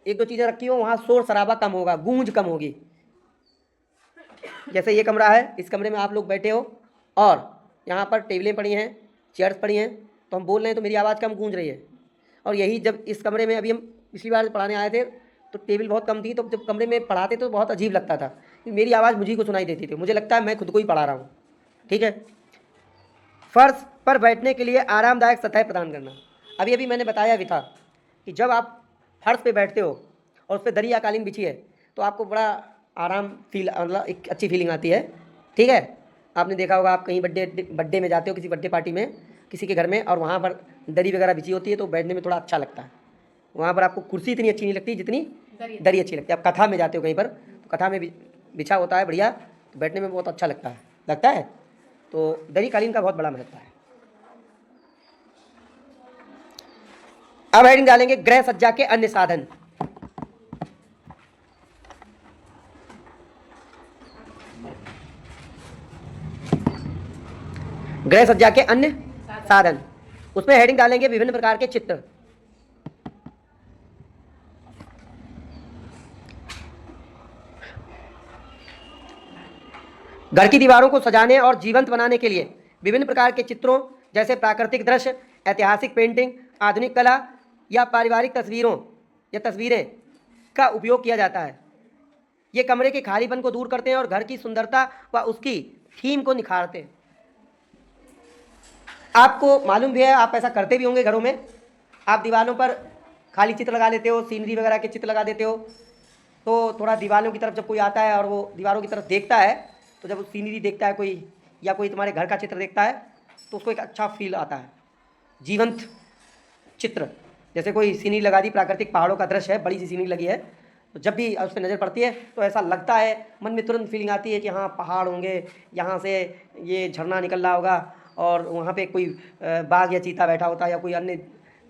एक दो चीज़ें रखी हो, वहाँ शोर शराबा कम होगा, गूंज कम होगी। जैसे ये कमरा है, इस कमरे में आप लोग बैठे हो और यहाँ पर टेबलें पड़ी हैं, चेयर्स पड़ी हैं, तो हम बोल रहे हैं तो मेरी आवाज़ कम गूंज रही है। और यही जब इस कमरे में अभी हम पिछली बार पढ़ाने आए थे तो टेबल बहुत कम थी, तो जब कमरे में पढ़ाते तो बहुत अजीब लगता था, मेरी आवाज़ मुझे को सुनाई देती थी, मुझे लगता है मैं खुद को ही पढ़ा रहा हूँ। ठीक है। फर्श पर बैठने के लिए आरामदायक सतह प्रदान करना। अभी अभी मैंने बताया भी था कि जब आप फर्श पे बैठते हो और उस पर दरी या कालीन बिछी है तो आपको बड़ा आराम फील, मतलब एक अच्छी फीलिंग आती है। ठीक है। आपने देखा होगा, आप कहीं बर्थडे में जाते हो, किसी बर्थडे पार्टी में किसी के घर में, और वहाँ पर दरी वगैरह बिछी होती है तो बैठने में थोड़ा अच्छा लगता है। वहाँ पर आपको कुर्सी इतनी अच्छी नहीं लगती जितनी दरी अच्छी लगती है। आप कथा में जाते हो कहीं पर तो कथा में बिछा होता है बढ़िया, तो बैठने में बहुत अच्छा लगता है। तो दरी कालीन का बहुत बड़ा महत्व है। अब हेडिंग डालेंगे गृह सज्जा के अन्य साधन। गृह सज्जा के अन्य साधन, उसमें हेडिंग डालेंगे विभिन्न प्रकार के चित्र। घर की दीवारों को सजाने और जीवंत बनाने के लिए विभिन्न प्रकार के चित्रों जैसे प्राकृतिक दृश्य, ऐतिहासिक पेंटिंग, आधुनिक कला या पारिवारिक तस्वीरों या तस्वीरें का उपयोग किया जाता है। ये कमरे के खालीपन को दूर करते हैं और घर की सुंदरता व उसकी थीम को निखारते हैं। आपको मालूम भी है, आप ऐसा करते भी होंगे घरों में, आप दीवारों पर खाली चित्र लगा लेते हो, सीनरी वगैरह के चित्र लगा देते हो, तो थोड़ा दीवारों की तरफ जब कोई आता है और वो दीवारों की तरफ देखता है, तो जब वो सीनरी देखता है कोई या कोई तुम्हारे घर का चित्र देखता है तो उसको एक अच्छा फील आता है। जीवंत चित्र, जैसे कोई सीनरी लगा दी, प्राकृतिक पहाड़ों का दृश्य है, बड़ी सी सीनरी लगी है, तो जब भी उस पर नज़र पड़ती है तो ऐसा लगता है, मन में तुरंत फीलिंग आती है कि हाँ पहाड़ होंगे, यहाँ से ये झरना निकल रहा होगा और वहाँ पे कोई बाघ या चीता बैठा होता है या कोई अन्य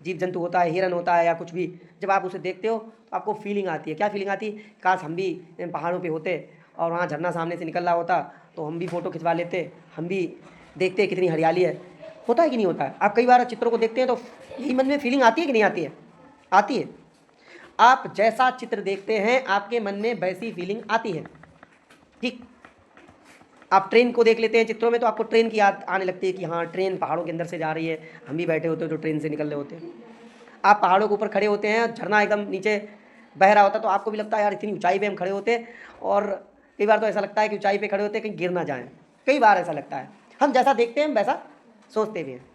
जीव जंतु होता है, हिरन होता है या कुछ भी। जब आप उसे देखते हो तो आपको फीलिंग आती है। क्या फीलिंग आती है? काश हम भी पहाड़ों पे होते और वहाँ झरना सामने से निकल रहा होता तो हम भी फ़ोटो खिंचवा लेते, हम भी देखते कितनी हरियाली है। होता है कि नहीं होता है? आप कई बार चित्रों को देखते हैं तो यही मन में फीलिंग आती है कि नहीं आती है? आती है। आप जैसा चित्र देखते हैं आपके मन में वैसी फीलिंग आती है। ठीक। आप ट्रेन को देख लेते हैं चित्रों में तो आपको ट्रेन की याद आने लगती है कि हाँ ट्रेन पहाड़ों के अंदर से जा रही है, हम भी बैठे होते हैं जो ट्रेन से निकल रहे होते हैं। आप पहाड़ों के ऊपर खड़े होते हैं, झरना एकदम नीचे बह रहा होता है तो आपको भी लगता है यार इतनी ऊंचाई पे हम खड़े होते हैं, और कई बार तो ऐसा लगता है कि ऊंचाई पे खड़े होते हैं कहीं गिर ना जाएं। कई बार ऐसा लगता है। हम जैसा देखते हैं हम वैसा सोचते भी हैं।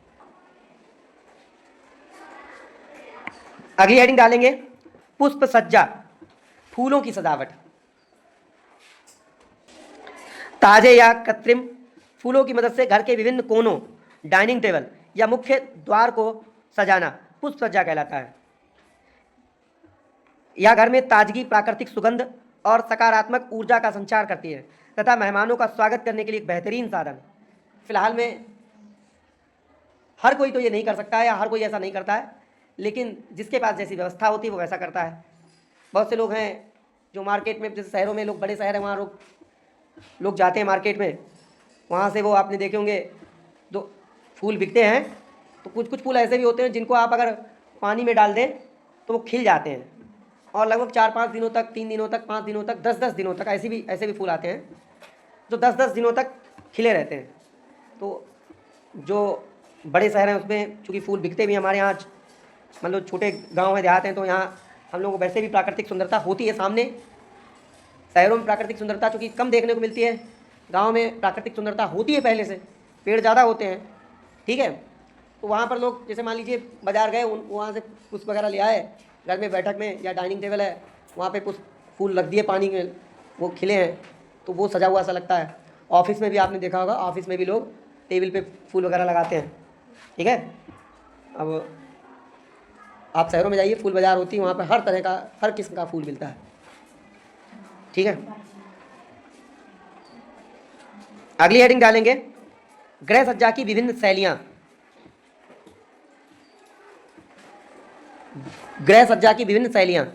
अगली हेडिंग डालेंगे पुष्प सज्जा, फूलों की सजावट। ताजे या कृत्रिम फूलों की मदद से घर के विभिन्न कोनों, डाइनिंग टेबल या मुख्य द्वार को सजाना पुष्प सज्जा कहलाता है। यह घर में ताजगी, प्राकृतिक सुगंध और सकारात्मक ऊर्जा का संचार करती है तथा मेहमानों का स्वागत करने के लिए एक बेहतरीन साधन। फिलहाल में हर कोई तो ये नहीं कर सकता है या हर कोई ऐसा नहीं करता है, लेकिन जिसके पास जैसी व्यवस्था होती है वो वैसा करता है। बहुत से लोग हैं जो मार्केट में, जैसे शहरों में लोग, बड़े शहर हैं वहाँ लोग जाते हैं मार्केट में, वहाँ से वो आपने देखे होंगे जो फूल बिकते हैं, तो कुछ फूल ऐसे भी होते हैं जिनको आप अगर पानी में डाल दें तो वो खिल जाते हैं और लगभग 4-5 दिनों तक, 3 दिनों तक, 5 दिनों तक, 10-10 दिनों तक ऐसे भी फूल आते हैं जो 10-10 दिनों तक खिले रहते हैं। तो जो बड़े शहर हैं उसमें चूँकि फूल बिकते भी हमारे यहाँ, मतलब छोटे गांव में देहात हैं तो यहाँ हम लोगों को वैसे भी प्राकृतिक सुंदरता होती है सामने। शहरों में प्राकृतिक सुंदरता चूँकि कम देखने को मिलती है, गांव में प्राकृतिक सुंदरता होती है पहले से, पेड़ ज़्यादा होते हैं। ठीक है। तो वहाँ पर लोग जैसे मान लीजिए बाज़ार गए, वहाँ से पुष्प वगैरह ले आए, घर में बैठक में या डाइनिंग टेबल है वहाँ पे पुष्प फूल रख दिए पानी में, वो खिले हैं तो वो सजा हुआ सा लगता है। ऑफिस में भी आपने देखा होगा, ऑफिस में भी लोग टेबल पे फूल वगैरह लगाते हैं। ठीक है। अब आप शहरों में जाइए, फूल बाज़ार होती है, वहाँ पर हर तरह का, हर किस्म का फूल मिलता है। ठीक है। अगली हेडिंग डालेंगे गृह सज्जा की विभिन्न शैलियाँ। गृह सज्जा की विभिन्न शैलियाँ,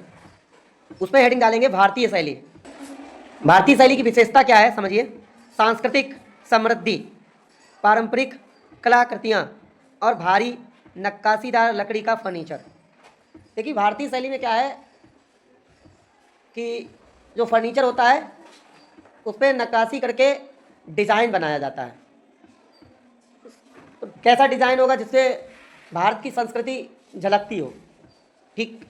उसमें हेडिंग डालेंगे भारतीय शैली। भारतीय शैली की विशेषता क्या है समझिए। सांस्कृतिक समृद्धि पारंपरिक कलाकृतियाँ और भारी नक्काशीदार लकड़ी का फर्नीचर। देखिए भारतीय शैली में क्या है कि जो फर्नीचर होता है उस पर नक्काशी करके डिज़ाइन बनाया जाता है। तो कैसा डिज़ाइन होगा जिससे भारत की संस्कृति झलकती हो। ठीक,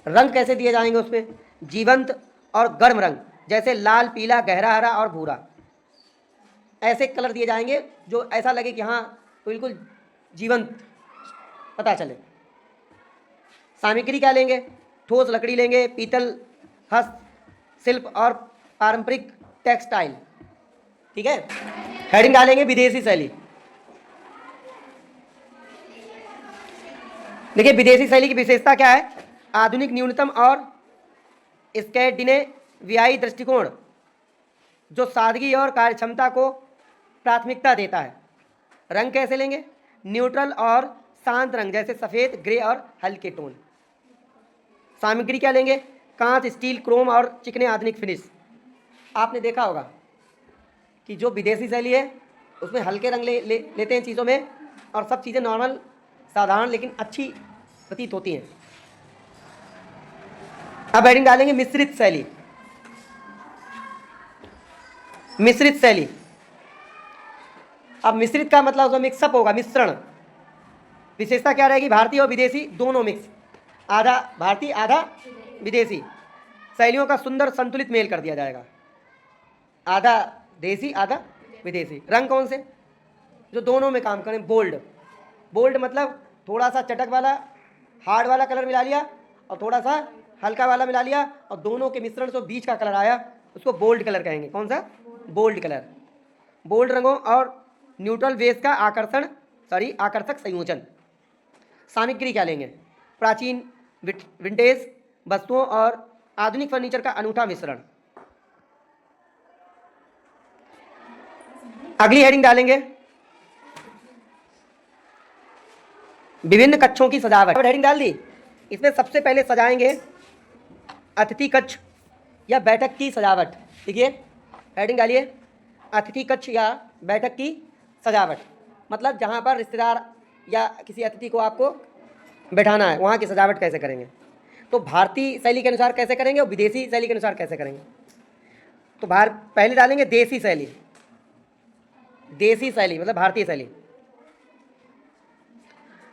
रंग कैसे दिए जाएंगे उसमें, जीवंत और गर्म रंग, जैसे लाल, पीला, गहरा हरा और भूरा, ऐसे कलर दिए जाएंगे जो ऐसा लगे कि हाँ बिल्कुल जीवंत पता चले। सामग्री क्या लेंगे, ठोस लकड़ी लेंगे, पीतल, हस्त शिल्प और पारंपरिक टेक्सटाइल। ठीक है, हेडिंग डालेंगे विदेशी शैली। देखिए विदेशी शैली की विशेषता क्या है, आधुनिक, न्यूनतम और स्कैंडिनेवियाई दृष्टिकोण जो सादगी और कार्यक्षमता को प्राथमिकता देता है। रंग कैसे लेंगे, न्यूट्रल और शांत रंग जैसे सफ़ेद, ग्रे और हल्के टोन। सामग्री क्या लेंगे, कांच, स्टील, क्रोम और चिकने आधुनिक फिनिश। आपने देखा होगा कि जो विदेशी शैली है उसमें हल्के रंग लेते हैं चीज़ों में, और सब चीज़ें नॉर्मल, साधारण लेकिन अच्छी प्रतीत होती हैं। अब हेडिंग डालेंगे मिश्रित शैली। मिश्रित शैली, अब मिश्रित का मतलब उसमें मिक्सअप होगा, मिश्रण। विशेषता क्या रहेगी, भारतीय और विदेशी दोनों मिक्स, आधा भारतीय आधा विदेशी शैलियों का सुंदर संतुलित मेल कर दिया जाएगा, आधा देसी आधा विदेशी। रंग कौन से, जो दोनों में काम करें, बोल्ड। बोल्ड मतलब थोड़ा सा चटक वाला हार्ड वाला कलर मिला लिया और थोड़ा सा हल्का वाला मिला लिया, और दोनों के मिश्रण से बीच का कलर आया, उसको बोल्ड कलर कहेंगे। कौन सा, बोल्ड कलर। बोल्ड रंगों और न्यूट्रल बेस का आकर्षक संयोजन। सामग्री क्या लेंगे, प्राचीन विंटेज वस्तुओं और आधुनिक फर्नीचर का अनूठा मिश्रण। अगली हेडिंग डालेंगे विभिन्न कक्षों की सजावट। हेडिंग डाल दी, इसमें सबसे पहले सजाएंगे अतिथि कक्ष या बैठक की सजावट। देखिए हेडिंग डालिए, अतिथि कक्ष या बैठक की सजावट, मतलब जहाँ पर रिश्तेदार या किसी अतिथि को आपको बैठाना है, वहाँ की सजावट कैसे करेंगे। तो भारतीय शैली के अनुसार कैसे करेंगे और विदेशी शैली के अनुसार कैसे करेंगे। तो पहले डालेंगे देसी शैली। देसी शैली मतलब भारतीय शैली,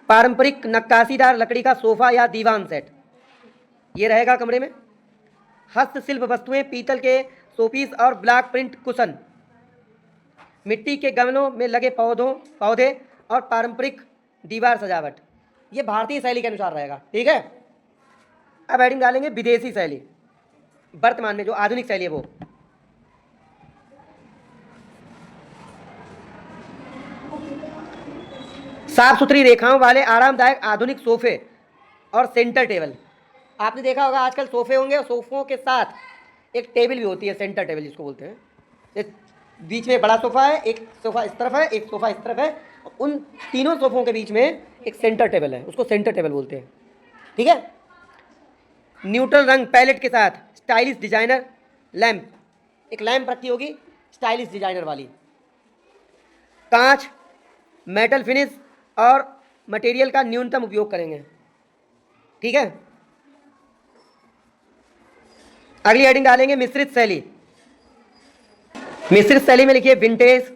पारंपरिक नक्काशीदार लकड़ी का सोफा या दीवान सेट, ये रहेगा कमरे में। हस्तशिल्प वस्तुएं, पीतल के शोपीस और ब्लैक प्रिंट कुशन, मिट्टी के गमलों में लगे पौधे और पारंपरिक दीवार सजावट, ये भारतीय शैली के अनुसार रहेगा। ठीक है, अब हेडिंग डालेंगे विदेशी शैली, वर्तमान में जो आधुनिक शैली है वो। साफ सुथरी रेखाओं वाले आरामदायक आधुनिक सोफे और सेंटर टेबल। आपने देखा होगा आजकल सोफे होंगे और सोफों के साथ एक टेबल भी होती है, सेंटर टेबल जिसको बोलते हैं। बीच में बड़ा सोफा है, एक सोफा इस तरफ है, एक सोफा इस तरफ है, उन तीनों सोफों के बीच में एक सेंटर टेबल है, उसको सेंटर टेबल बोलते हैं। ठीक है, न्यूट्रल रंग पैलेट के साथ स्टाइलिश डिजाइनर लैंप, एक लैंप रखी होगी स्टाइलिश डिजाइनर वाली। कांच, मेटल फिनिश और मटेरियल का न्यूनतम उपयोग करेंगे। ठीक है, अगली हेडिंग डालेंगे मिश्रित शैली। मिश्रित शैली में लिखिए विंटेज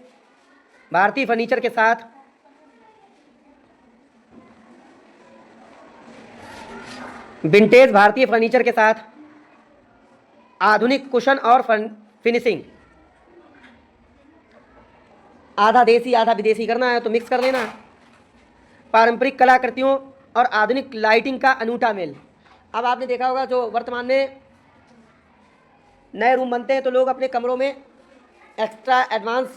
भारतीय फर्नीचर के साथ आधुनिक कुशन और फिनिशिंग। आधा देसी आधा विदेशी करना है तो मिक्स कर लेना। पारंपरिक कलाकृतियों और आधुनिक लाइटिंग का अनूठा मेल। अब आपने देखा होगा जो वर्तमान में नए रूम बनते हैं तो लोग अपने कमरों में एक्स्ट्रा एडवांस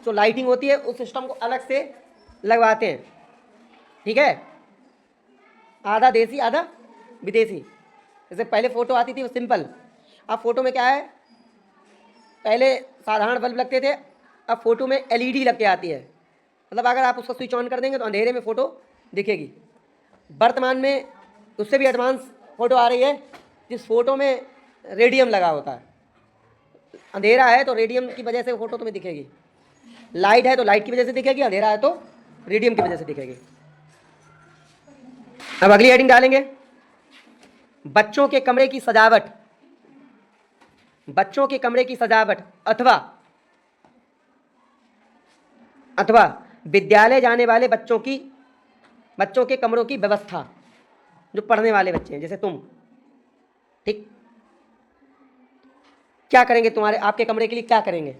जो लाइटिंग होती है उस सिस्टम को अलग से लगवाते हैं। ठीक है, आधा देसी आधा विदेशी। जैसे पहले फ़ोटो आती थी वो सिंपल, अब फ़ोटो में क्या है, पहले साधारण बल्ब लगते थे, अब फ़ोटो में एलईडी लग के आती है। मतलब अगर आप उसको स्विच ऑन कर देंगे तो अंधेरे में फ़ोटो दिखेगी। वर्तमान में उससे भी एडवांस फ़ोटो आ रही है जिस फ़ोटो में रेडियम लगा होता है, अंधेरा है तो रेडियम की वजह से फ़ोटो तुम्हें दिखेगी। लाइट है तो लाइट की वजह से दिखेगी, अंधेरा है तो रेडियम की वजह से दिखेगी। अब अगली हेडिंग डालेंगे, बच्चों के कमरे की सजावट। बच्चों के कमरे की सजावट अथवा विद्यालय जाने वाले बच्चों के कमरों की व्यवस्था, जो पढ़ने वाले बच्चे हैं जैसे तुम, ठीक, क्या करेंगे तुम्हारे आपके कमरे के लिए, क्या करेंगे?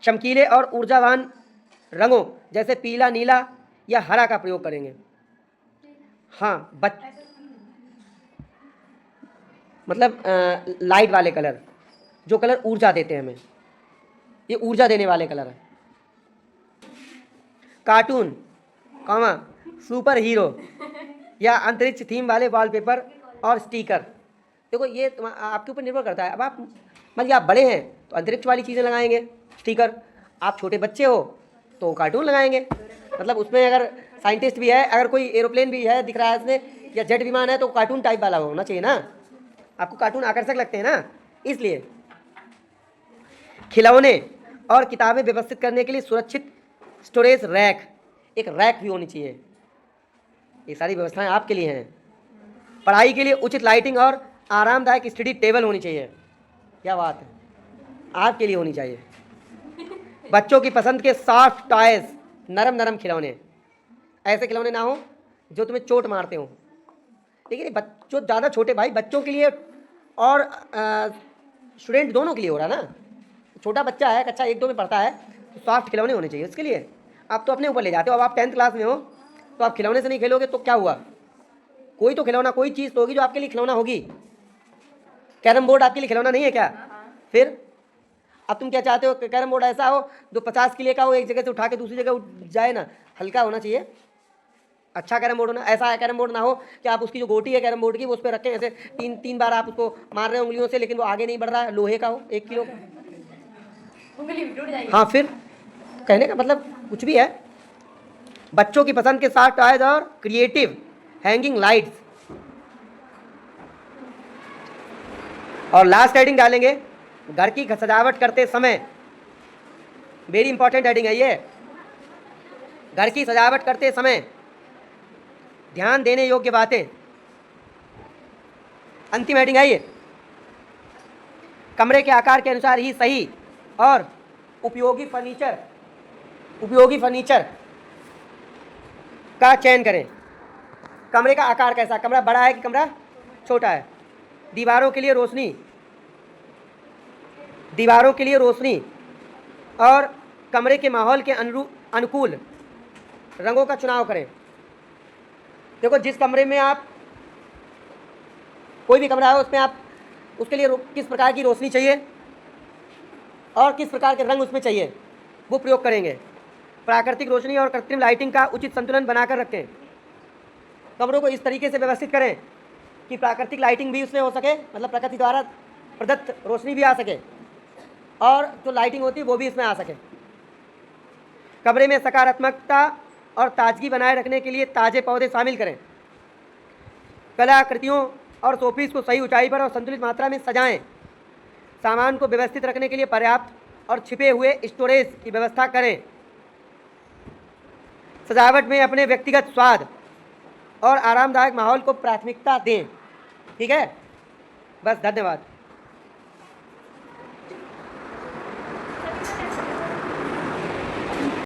चमकीले और ऊर्जावान रंगों जैसे पीला, नीला या हरा का प्रयोग करेंगे। हाँ, मतलब लाइट वाले कलर, जो कलर ऊर्जा देते हैं हमें, ये ऊर्जा देने वाले कलर है। कार्टून, सुपर हीरो या अंतरिक्ष थीम वाले वॉलपेपर और स्टिकर। देखो ये आपके ऊपर निर्भर करता है। अब आप मान लीजिए आप बड़े हैं तो अंतरिक्ष वाली चीज़ें लगाएंगे, स्टिकर। आप छोटे बच्चे हो तो कार्टून लगाएंगे। मतलब उसमें अगर साइंटिस्ट भी है, अगर कोई एरोप्लेन भी है दिख रहा है इसमें, या जेट विमान है, तो कार्टून टाइप वाला होना चाहिए ना। आपको कार्टून आकर्षक लगते हैं ना, इसलिए। खिलौने और किताबें व्यवस्थित करने के लिए सुरक्षित स्टोरेज रैक, एक रैक भी होनी चाहिए। ये सारी व्यवस्थाएं आपके लिए हैं। पढ़ाई के लिए उचित लाइटिंग और आरामदायक स्टडी टेबल होनी चाहिए। क्या बात है, आपके लिए होनी चाहिए। बच्चों की पसंद के सॉफ्ट टॉयज, नरम नरम खिलौने, ऐसे खिलौने ना हो जो तुम्हें चोट मारते हो। ठीक है, बच्चों ज़्यादा छोटे भाई, बच्चों के लिए और स्टूडेंट दोनों के लिए हो रहा है ना। छोटा बच्चा है, कक्षा 1-2 में पढ़ता है, तो सॉफ्ट खिलौने होने चाहिए उसके लिए। आप तो अपने ऊपर ले जाते हो। अब आप 10th क्लास में हो तो आप खिलौने से नहीं खेलोगे तो क्या हुआ? कोई तो खिलौना, कोई चीज़ तो होगी जो आपके लिए खिलौना होगी। कैरम बोर्ड आपके लिए खिलौना नहीं है क्या? फिर अब तुम क्या चाहते हो? कैरम बोर्ड ऐसा हो जो 50 किलो का हो, एक जगह से उठा के दूसरी जगह उठ जाए ना, हल्का होना चाहिए। अच्छा कैरम बोर्ड होना, ऐसा कैरम बोर्ड ना हो कि आप उसकी जो गोटी है कैरम बोर्ड की वो उस पर रखें, ऐसे 3 बार आप उसको मार रहे हो उंगलियों से, लेकिन वो आगे नहीं बढ़ रहा है। लोहे का हो, 1 किलो का, उंगली टूट जाएगी। हाँ, फिर कहने का मतलब कुछ भी है। बच्चों की पसंद के साथ टॉयज और क्रिएटिव हैंगिंग लाइट्स। और लास्ट हेडिंग डालेंगे, घर की सजावट करते समय, वेरी इंपॉर्टेंट हेडिंग है ये, घर की सजावट करते समय ध्यान देने योग्य बातें। अंतिम हेडिंग है ये, कमरे के आकार के अनुसार ही सही और उपयोगी फर्नीचर का चयन करें। कमरे का आकार कैसा, कमरा बड़ा है कि कमरा छोटा है। दीवारों के लिए रोशनी और कमरे के माहौल के अनुकूल रंगों का चुनाव करें। देखो, जिस कमरे में आप, कोई भी कमरा है उसमें आप उसके लिए किस प्रकार की रोशनी चाहिए और किस प्रकार के रंग उसमें चाहिए, वो प्रयोग करेंगे। प्राकृतिक रोशनी और कृत्रिम लाइटिंग का उचित संतुलन बनाकर रखें। कमरों को इस तरीके से व्यवस्थित करें कि प्राकृतिक लाइटिंग भी उसमें हो सके, मतलब प्रकृति द्वारा प्रदत्त रोशनी भी आ सके, और जो लाइटिंग होती है वो भी इसमें आ सके। कमरे में सकारात्मकता और ताजगी बनाए रखने के लिए ताज़े पौधे शामिल करें। कलाकृतियों और शोपीस को सही ऊंचाई पर और संतुलित मात्रा में सजाएं। सामान को व्यवस्थित रखने के लिए पर्याप्त और छिपे हुए स्टोरेज की व्यवस्था करें। सजावट में अपने व्यक्तिगत स्वाद और आरामदायक माहौल को प्राथमिकता दें। ठीक है, बस, धन्यवाद।